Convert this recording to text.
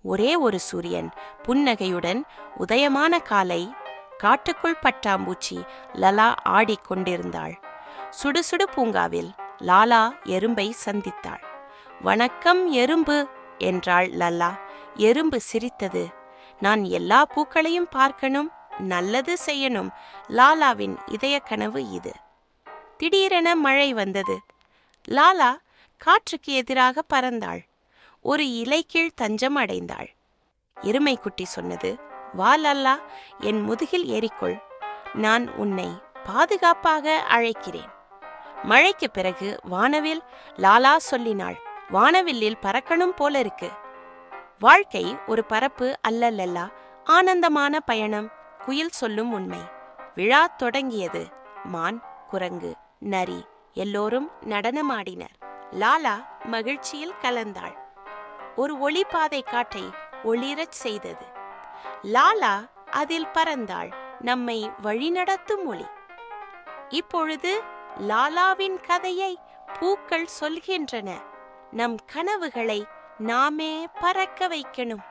ஒரே ஒரு சூரியன் புன்னகையுடன் உதயமான காலை காட்டுக்குள் பட்டாம்பூச்சி லலா ஆடிக்கொண்டிருந்தாள். சுடுசுடு பூங்காவில் லாலா எறும்பை சந்தித்தாள். வணக்கம் எறும்பு என்றாள் லல்லா. எறும்பு சிரித்தது. நான் எல்லா பூக்களையும் பார்க்கணும், நல்லது செய்யணும். லாலாவின் இதய கனவு இது. திடீரென மழை வந்தது. லாலா காற்றுக்கு எதிராக பறந்தாள். ஒரு இலைக்கீழ் தஞ்சம் அடைந்தாள். எருமைக்குட்டி சொன்னது, வா லல்லா, என் முதுகில் ஏறிக்கொள். நான் உன்னை பாதுகாப்பாக அழைக்கிறேன். மழைக்கு பிறகு வானவில். லாலா சொல்லினாள், வானவில்லில் பறக்கணும் போல இருக்கு. வாழ்க்கை ஒரு பரப்பு அல்ல லல்லா, ஆனந்தமான பயணம். குயில் சொல்லும் உண்மை. விழா தொடங்கியது. மான், குரங்கு, நரி எல்லோரும் நடனமாடினர். லாலா மகிழ்ச்சியில் கலந்தாள். ஒரு ஒளிப்பாதை காட்டை ஒளிரச் செய்தது. லாலா அதில் பறந்தாள், நம்மை வழிநடத்தும் ஒளி. இப்பொழுது லாலாவின் கதையை பூக்கள் சொல்கின்றன. நம் கனவுகளை நாமே பறக்க வைக்கணும்.